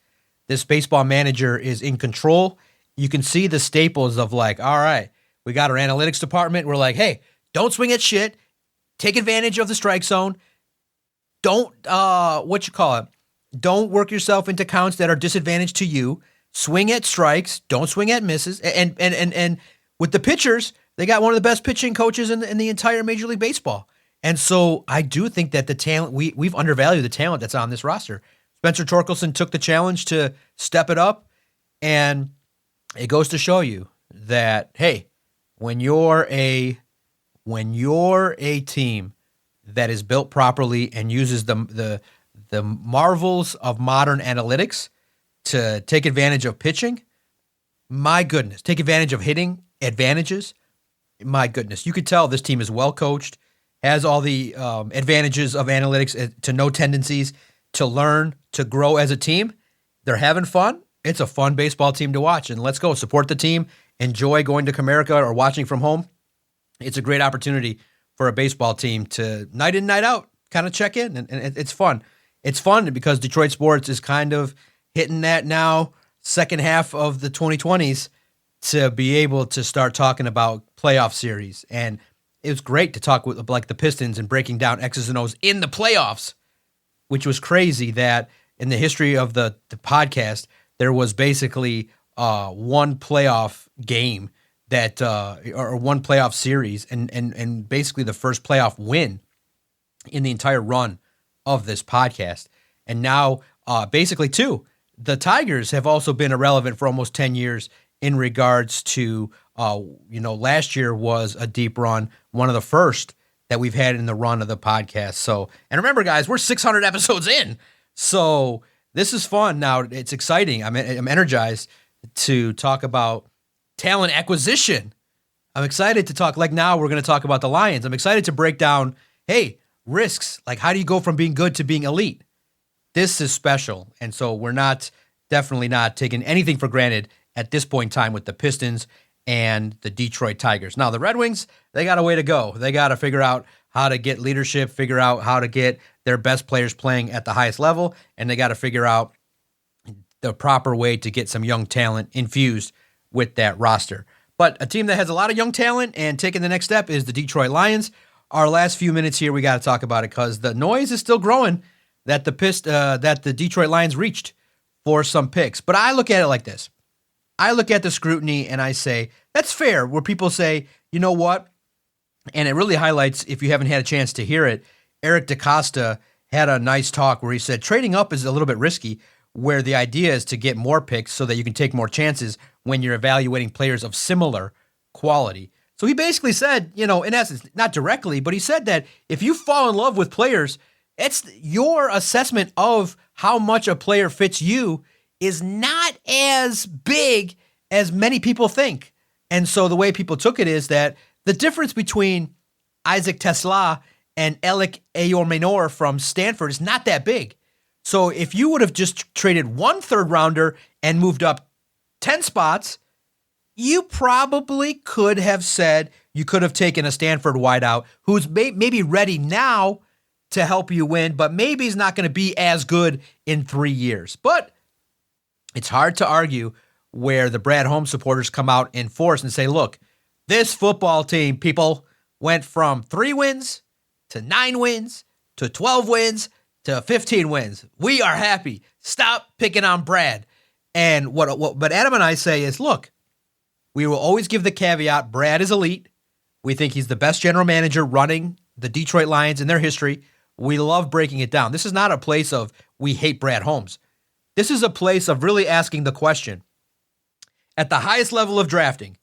This baseball manager is in control. You can see the staples of like, all right, we got our analytics department. We're like, hey, don't swing at shit. Take advantage of the strike zone. Don't, don't work yourself into counts that are disadvantaged to you. Swing at strikes. Don't swing at misses. And with the pitchers, they got one of the best pitching coaches in the entire Major League Baseball. And so I do think that the talent, we've undervalued the talent that's on this roster. Spencer Torkelson took the challenge to step it up, and it goes to show you that, hey, when you're a team that is built properly and uses the marvels of modern analytics to take advantage of pitching, my goodness, take advantage of hitting advantages, my goodness, you could tell this team is well coached, has all the advantages of analytics to know tendencies, to learn, to grow as a team. They're having fun. It's a fun baseball team to watch. And let's go support the team. Enjoy going to Comerica or watching from home. It's a great opportunity for a baseball team to night in, night out, kind of check in. And it's fun. It's fun because Detroit sports is kind of hitting that now second half of the 2020s to be able to start talking about playoff series. And it was great to talk with like the Pistons and breaking down X's and O's in the playoffs, which was crazy that in the history of the podcast, there was basically one playoff game that or one playoff series and basically the first playoff win in the entire run of this podcast. And now basically two. The Tigers have also been irrelevant for almost 10 years in regards to, last year was a deep run, one of the first that we've had in the run of the podcast. So, and remember, guys, we're 600 episodes in. So this is fun. Now it's exciting. I'm energized to talk about talent acquisition. I'm excited to talk, like now we're going to talk about the Lions. I'm excited to break down, hey, risks. Like, how do you go from being good to being elite? This is special. And so we're definitely not taking anything for granted at this point in time with the Pistons and the Detroit Tigers. Now, the Red Wings, they got a way to go. They got to figure out how to get leadership, figure out how to get their best players playing at the highest level, and they got to figure out the proper way to get some young talent infused with that roster. But a team that has a lot of young talent and taking the next step is the Detroit Lions. Our last few minutes here, we got to talk about it because the noise is still growing that the Detroit Lions reached for some picks. But I look at it like this. I look at the scrutiny and I say, that's fair, where people say, you know what? And it really highlights, if you haven't had a chance to hear it, Eric DaCosta had a nice talk where he said trading up is a little bit risky, where the idea is to get more picks so that you can take more chances when you're evaluating players of similar quality. So he basically said, in essence, not directly, but he said that if you fall in love with players, it's your assessment of how much a player fits you is not as big as many people think. And so the way people took it is that the difference between Isaac Tesla and Alec Ayormenor from Stanford is not that big. So if you would have just traded one third rounder and moved up 10 spots, you probably could have said you could have taken a Stanford wideout who's maybe ready now to help you win, but maybe he's not going to be as good in 3 years. But it's hard to argue where the Brad Holmes supporters come out in force and say, look, this football team, people, went from 3 wins to 9 wins to 12 wins to 15 wins. We are happy. Stop picking on Brad. And what Adam and I say is, look, we will always give the caveat, Brad is elite. We think he's the best general manager running the Detroit Lions in their history. We love breaking it down. This is not a place of we hate Brad Holmes. This is a place of really asking the question, at the highest level of drafting,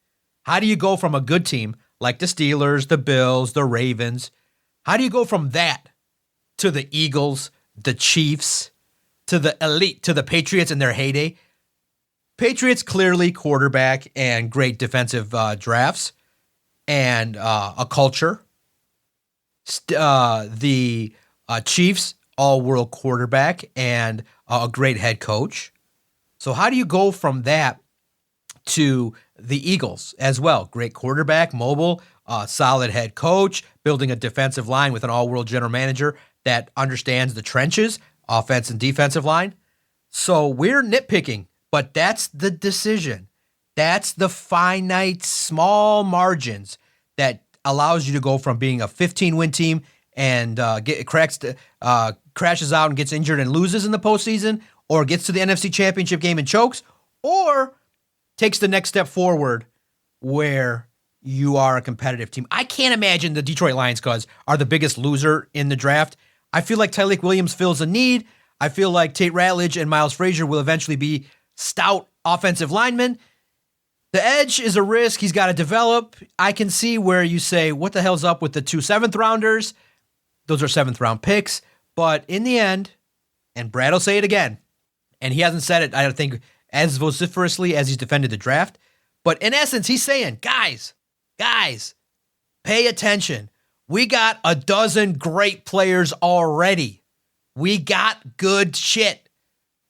how do you go from a good team like the Steelers, the Bills, the Ravens? How do you go from that to the Eagles, the Chiefs, to the elite, to the Patriots in their heyday? Patriots clearly quarterback and great defensive drafts and a culture. The Chiefs, all-world quarterback and a great head coach. So how do you go from that to the Eagles as well? Great quarterback, mobile, solid head coach, building a defensive line with an all-world general manager that understands the trenches, offense and defensive line. So we're nitpicking, but that's the decision. That's the finite, small margins that allows you to go from being a 15-win team and crashes out and gets injured and loses in the postseason, or gets to the NFC Championship game and chokes, or takes the next step forward where you are a competitive team. I can't imagine the Detroit Lions are the biggest loser in the draft. I feel like Tyreek Williams fills a need. I feel like Tate Ratledge and Miles Frazier will eventually be stout offensive linemen. The edge is a risk he's got to develop. I can see where you say, what the hell's up with the 2 7th-rounders? Those are 7th-round picks. But in the end, and Brad will say it again, and he hasn't said it, I don't think, as vociferously as he's defended the draft, but in essence, he's saying, guys, pay attention. We got a dozen great players already. We got good shit.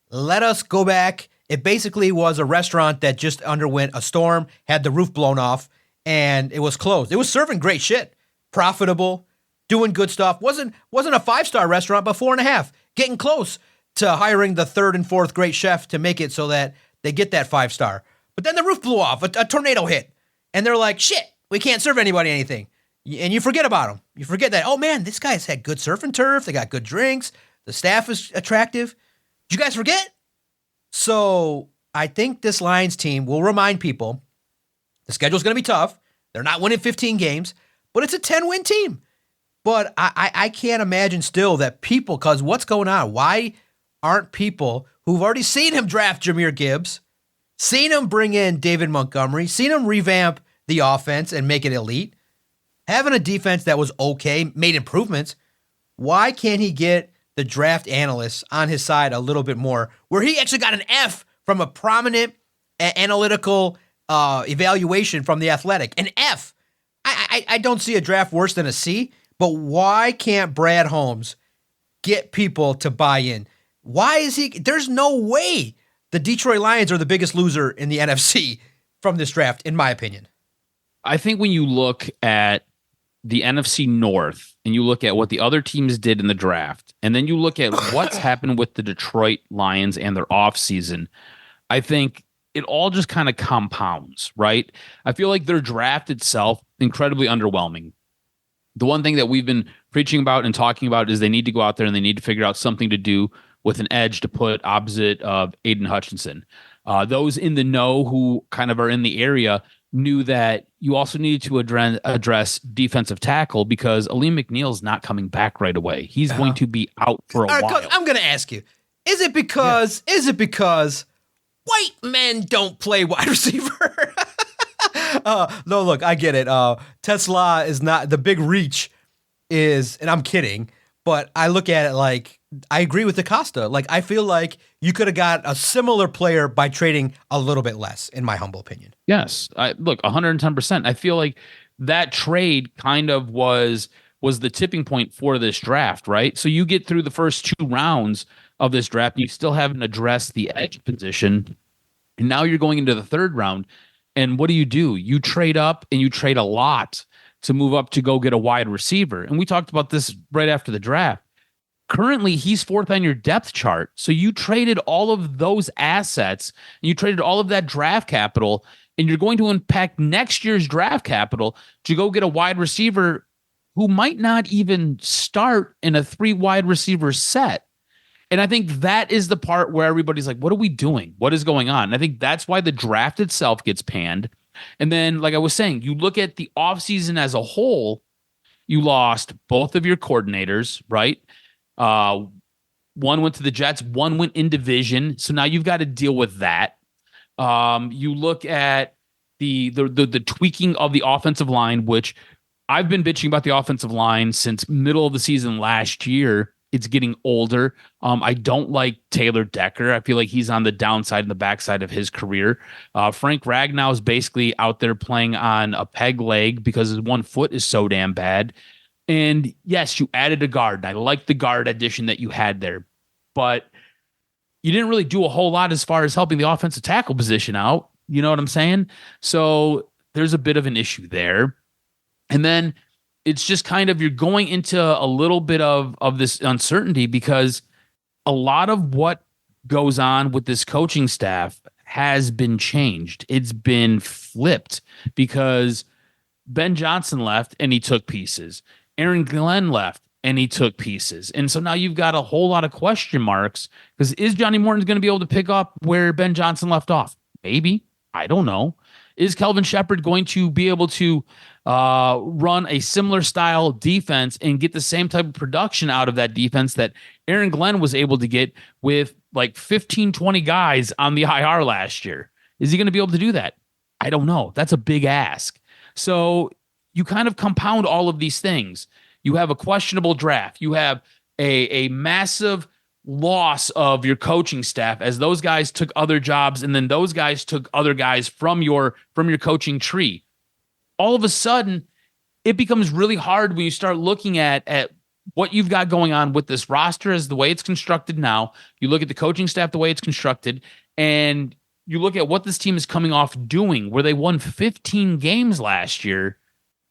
Let us go back. It basically was a restaurant that just underwent a storm, had the roof blown off, and it was closed. It was serving great shit, profitable, doing good stuff. Wasn't a 5-star restaurant, but 4.5, getting close to hiring the 3rd and 4th great chef to make it so that they get that 5-star. But then the roof blew off, a tornado hit, and they're like, shit, we can't serve anybody anything. And you forget about them. You forget that, oh man, this guy's had good surf and turf. They got good drinks. The staff is attractive. Did you guys forget? So I think this Lions team will remind people the schedule's going to be tough. They're not winning 15 games, but it's a 10-win team. But I can't imagine still that people, because what's going on? Why aren't people who've already seen him draft Jahmyr Gibbs, seen him bring in David Montgomery, seen him revamp the offense and make it elite, having a defense that was okay, made improvements, why can't he get the draft analysts on his side a little bit more, where he actually got an F from a prominent analytical evaluation from The Athletic? An F. I don't see a draft worse than a C, but why can't Brad Holmes get people to buy in? Why is he? There's no way the Detroit Lions are the biggest loser in the NFC from this draft, in my opinion. I think when you look at the NFC North and you look at what the other teams did in the draft, and then you look at what's happened with the Detroit Lions and their offseason, I think it all just kind of compounds, right? I feel like their draft itself, incredibly underwhelming. The one thing that we've been preaching about and talking about is they need to go out there and they need to figure out something to do with an edge to put opposite of Aiden Hutchinson. Those in the know who kind of are in the area knew that you also needed to address defensive tackle because Aleem McNeil's not coming back right away. He's going to be out for a while. I'm going to ask you, is it because white men don't play wide receiver? No, look, I get it. Tesla is not the big reach is, and I'm kidding, but I look at it like I agree with DaCosta. Like, I feel like you could have got a similar player by trading a little bit less, in my humble opinion. Yes. Look, 110%. I feel like that trade kind of was the tipping point for this draft, right? So you get through the first 2 rounds of this draft, and you still haven't addressed the edge position, and now you're going into the 3rd round, and what do? You trade up, and you trade a lot to move up to go get a wide receiver. And we talked about this right after the draft. Currently, he's 4th on your depth chart. So you traded all of those assets, and you traded all of that draft capital, and you're going to impact next year's draft capital to go get a wide receiver who might not even start in a 3 wide receiver set. And I think that is the part where everybody's like, what are we doing? What is going on? And I think that's why the draft itself gets panned. And then, like I was saying, you look at the offseason as a whole, you lost both of your coordinators, right? One went to the Jets, one went in division. So now you've got to deal with that. You look at the tweaking of the offensive line, which I've been bitching about the offensive line since middle of the season last year. It's getting older. I don't like Taylor Decker. I feel like he's on the downside and the backside of his career. Frank Ragnow is basically out there playing on a peg leg because his one foot is so damn bad. And yes, you added a guard. I like the guard addition that you had there, but you didn't really do a whole lot as far as helping the offensive tackle position out. You know what I'm saying? So there's a bit of an issue there. And then it's just kind of, you're going into a little bit of this uncertainty because a lot of what goes on with this coaching staff has been changed. It's been flipped because Ben Johnson left and he took pieces. Aaron Glenn left and he took pieces. And so now you've got a whole lot of question marks because is Johnny Morton going to be able to pick up where Ben Johnson left off? Maybe. I don't know. Is Kelvin Shepard going to be able to run a similar style defense and get the same type of production out of that defense that Aaron Glenn was able to get with like 15, 20 guys on the IR last year? Is he going to be able to do that? I don't know. That's a big ask. So you kind of compound all of these things. You have a questionable draft. You have a massive loss of your coaching staff as those guys took other jobs, and then those guys took other guys from your coaching tree. All of a sudden, it becomes really hard when you start looking at what you've got going on with this roster as the way it's constructed now. You look at the coaching staff the way it's constructed, and you look at what this team is coming off doing, where they won 15 games last year.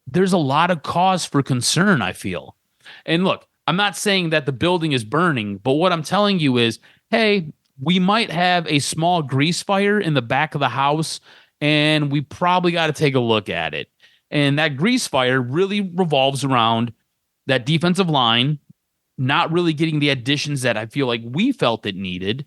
There's a lot of cause for concern, I feel. And look, I'm not saying that the building is burning, but what I'm telling you is, hey, we might have a small grease fire in the back of the house, and we probably got to take a look at it. And that grease fire really revolves around that defensive line, not really getting the additions that I feel like we felt it needed.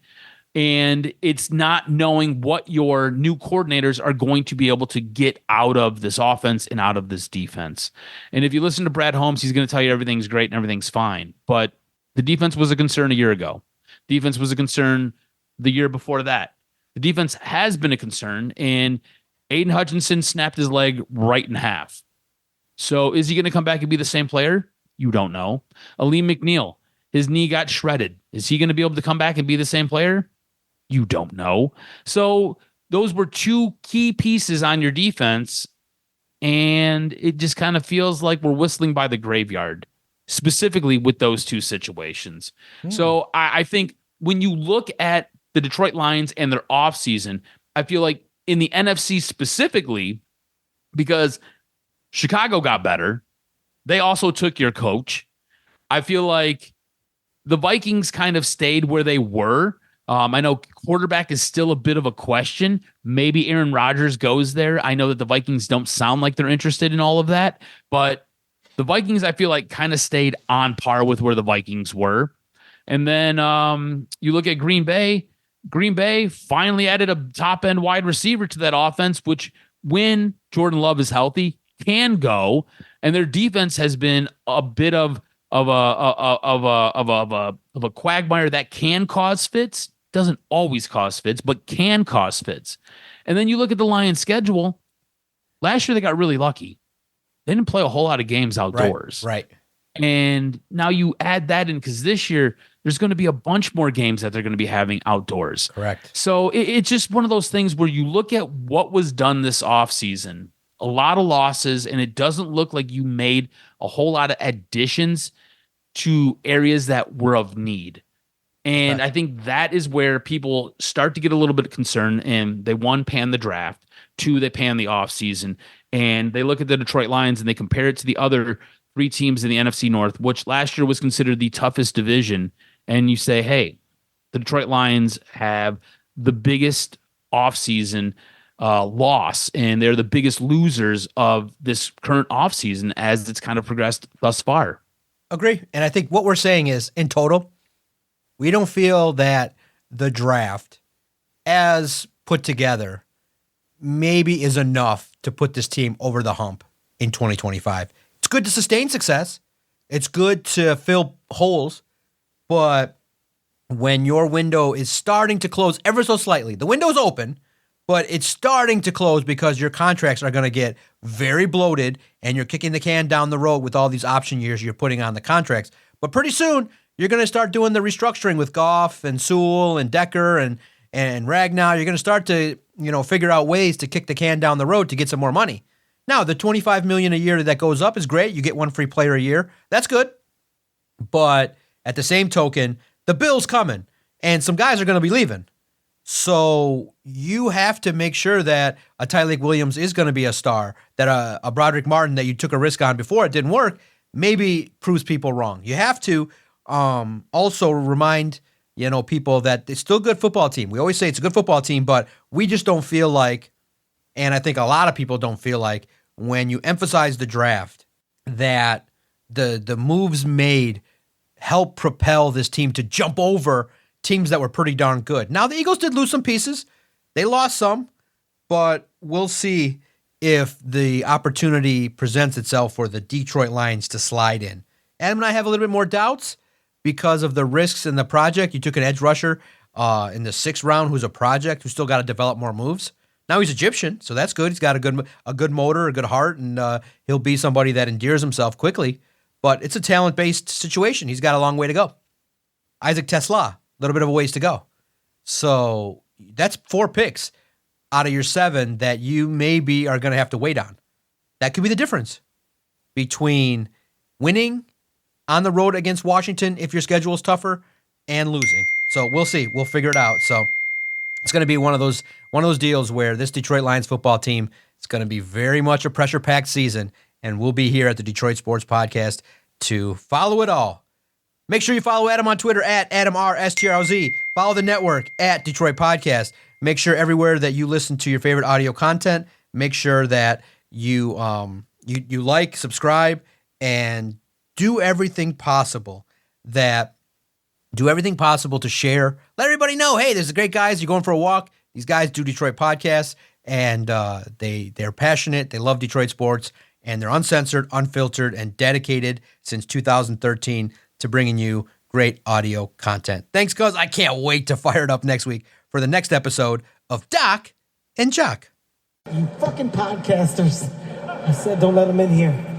And it's not knowing what your new coordinators are going to be able to get out of this offense and out of this defense. And if you listen to Brad Holmes, he's going to tell you everything's great and everything's fine. But the defense was a concern a year ago. Defense was a concern the year before that. The defense has been a concern, and Aiden Hutchinson snapped his leg right in half. So is he going to come back and be the same player? You don't know. Aleem McNeil, his knee got shredded. Is he going to be able to come back and be the same player? You don't know. So those were two key pieces on your defense, and it just kind of feels like we're whistling by the graveyard, specifically with those two situations. So I think when you look at the Detroit Lions and their offseason, I feel like in the NFC specifically, because Chicago got better, they also took your coach. I feel like the Vikings kind of stayed where they were. I know quarterback is still a bit of a question. Maybe Aaron Rodgers goes there. I know that the Vikings don't sound like they're interested in all of that, but the Vikings, I feel like, kind of stayed on par with where the Vikings were. And then you look at Green Bay. Green Bay finally added a top-end wide receiver to that offense, which, when Jordan Love is healthy, can go. And their defense has been a bit of a quagmire that can cause fits. Doesn't always cause fits, but can cause fits. And then you look at the Lions' schedule. Last year, they got really lucky. They didn't play a whole lot of games outdoors. Right. And now you add that in because this year, there's going to be a bunch more games that they're going to be having outdoors. Correct. So it's just one of those things where you look at what was done this offseason, a lot of losses, and it doesn't look like you made a whole lot of additions to areas that were of need. And I think that is where people start to get a little bit concerned, and they, one, pan the draft, two, they pan the offseason, and they look at the Detroit Lions and they compare it to the other three teams in the NFC North, which last year was considered the toughest division. And you say, hey, the Detroit Lions have the biggest offseason loss, and they're the biggest losers of this current offseason as it's kind of progressed thus far. Agree. And I think what we're saying is, in total, we don't feel that the draft, as put together, maybe is enough to put this team over the hump in 2025. It's good to sustain success. It's good to fill holes. But when your window is starting to close ever so slightly, the window's open, but it's starting to close because your contracts are going to get very bloated and you're kicking the can down the road with all these option years you're putting on the contracts. But pretty soon, you're going to start doing the restructuring with Goff and Sewell and Decker and Ragnow. You're going to start to, figure out ways to kick the can down the road to get some more money. Now, the $25 million a year that goes up is great. You get one free player a year. That's good. But at the same token, the bill's coming, and some guys are going to be leaving. So you have to make sure that a Tyleik Williams is going to be a star, that a Broderick Martin that you took a risk on before it didn't work maybe proves people wrong. You have to also remind people that it's still a good football team. We always say it's a good football team, but we just don't feel like, and I think a lot of people don't feel like, when you emphasize the draft, that the moves made help propel this team to jump over teams that were pretty darn good. Now, the Eagles did lose some pieces. They lost some, but we'll see if the opportunity presents itself for the Detroit Lions to slide in. Adam and I have a little bit more doubts because of the risks in the project. You took an edge rusher in the 6th round who's a project, who's still got to develop more moves. Now he's Egyptian, so that's good. He's got a good motor, a good heart, and he'll be somebody that endears himself quickly. But it's a talent-based situation. He's got a long way to go. Isaac Tesla, a little bit of a ways to go. So that's 4 picks out of your 7 that you maybe are going to have to wait on. That could be the difference between winning on the road against Washington if your schedule is tougher and losing. So we'll see. We'll figure it out. So it's going to be one of those deals where this Detroit Lions football team is going to be very much a pressure-packed season, and we'll be here at the Detroit Sports Podcast to follow it all. Make sure you follow Adam on Twitter at AdamRSTROZ. Follow the network at Detroit Podcast. Make sure everywhere that you listen to your favorite audio content, make sure that you like, subscribe, and do everything possible that do everything possible to share, let everybody know, hey, there's the great guys. You're going for a walk. These guys do Detroit podcasts, and they're passionate. They love Detroit sports, and they're uncensored, unfiltered, and dedicated since 2013 to bringing you great audio content. Thanks, cuz. I can't wait to fire it up next week for the next episode of Doc and Jock. You fucking podcasters. I said don't let them in here.